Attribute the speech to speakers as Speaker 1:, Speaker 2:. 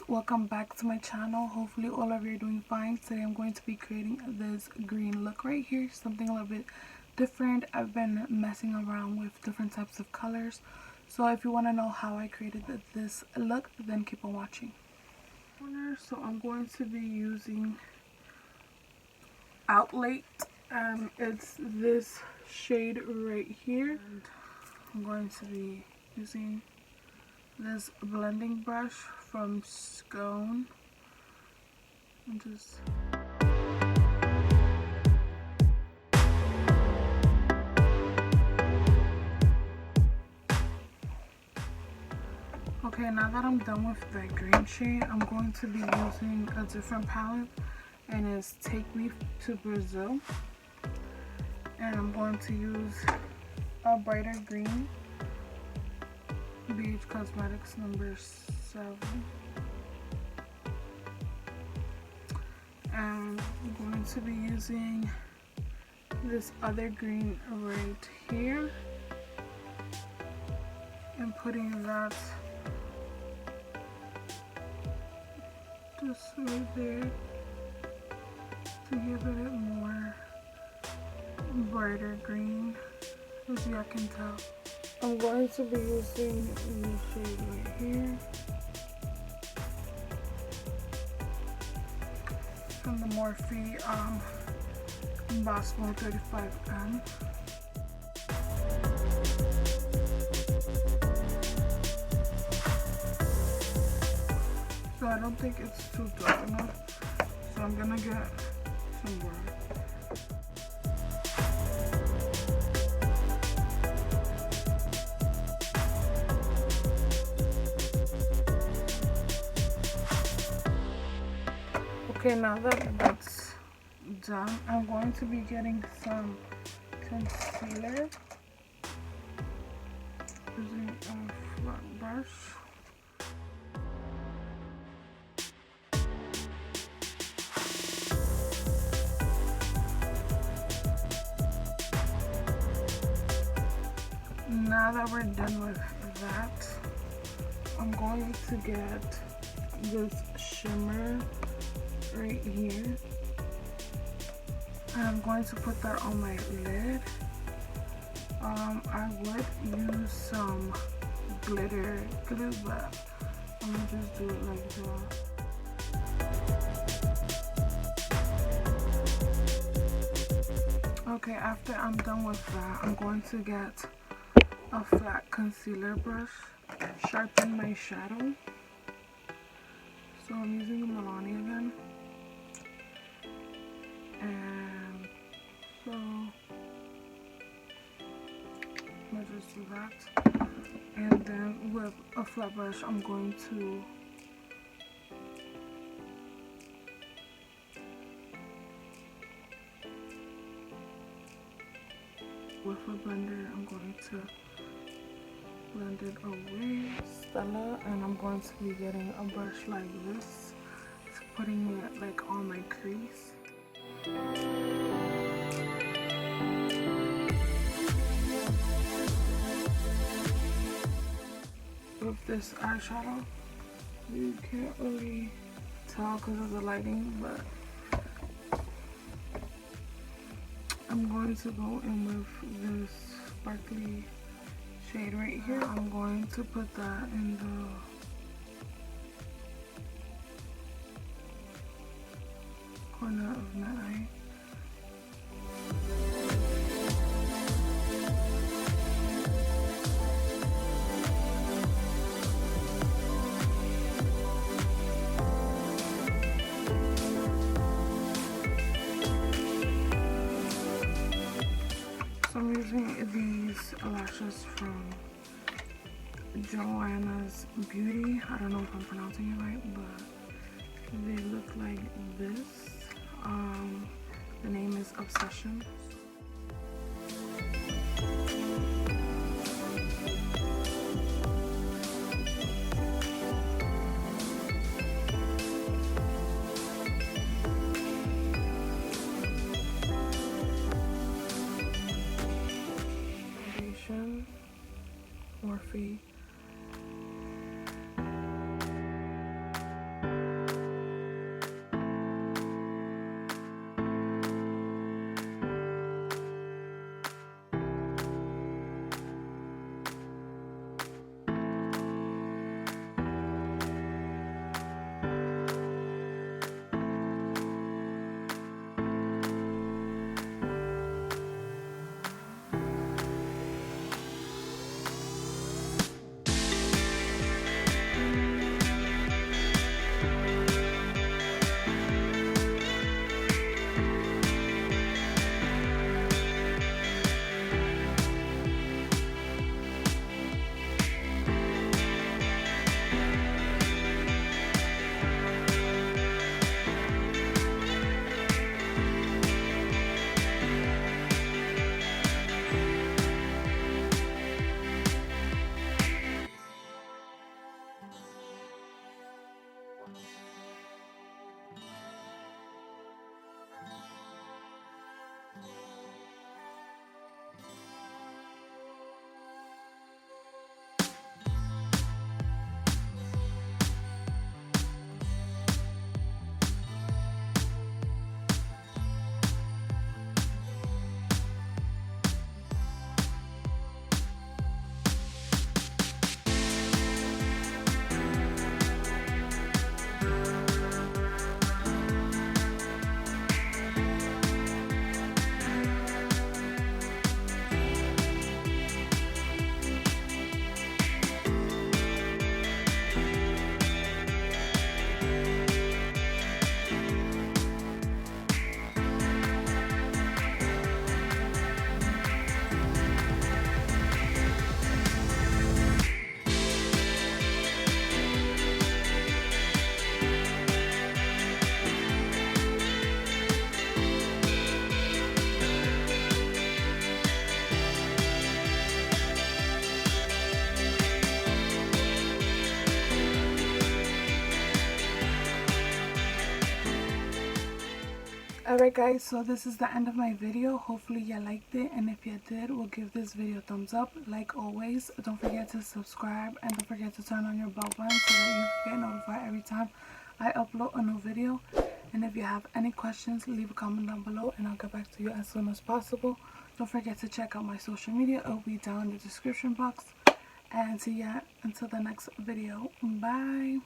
Speaker 1: welcome back to my channel. Hopefully all of you are doing fine. Today I'm going to be creating this green look right here, something a little bit different. I've been messing around with different types of colors, so if you want to know how I created this look, then keep on watching. So I'm going to be using Outlet, and it's this shade right here, and I'm going to be using this blending brush from Scone and just okay, now that I'm done with the green shade, I'm going to be using a different palette, and it's Take Me to Brazil, and I'm going to use a brighter green, BH Cosmetics number 7, and I'm going to be using this other green right here and putting that just right there to give it a more brighter green, as you can tell. I'm going to be using the shade right here from the Morphe Boss Mode 35M. So I don't think it's too dark enough, so I'm gonna get some more. Okay, now that that's done, I'm going to be getting some concealer using a flat brush. Now that we're done with that, I'm going to get this shimmer right here, and I'm going to put that on my lid. I would use some glitter glue, but I'm gonna just do it like that. Okay, after I'm done with that, I'm going to get a flat concealer brush, sharpen my shadow. So I'm using a Milani again, and so I'm gonna just do that, and then with a flat brush I'm going to with a blender, I'm going to blend it away, Stella, and I'm going to be getting a brush like this, putting it like on my crease. With this eyeshadow, you can't really tell because of the lighting, but I'm going to go in with this sparkly shade right here. I'm going to put that in the corner of my eye. So I'm using these lashes from Joanna's Beauty. I don't know if I'm pronouncing it right, but they look like this. The name is Obsession. Foundation, Morphe Alright guys, so this is the end of my video. Hopefully you liked it, and if you did, we'll give this video a thumbs up. Like always, don't forget to subscribe and don't forget to turn on your bell button so that you get notified every time I upload a new video. And if you have any questions, leave a comment down below and I'll get back to you as soon as possible. Don't forget to check out my social media. It'll be down in the description box. And see ya until the next video. Bye.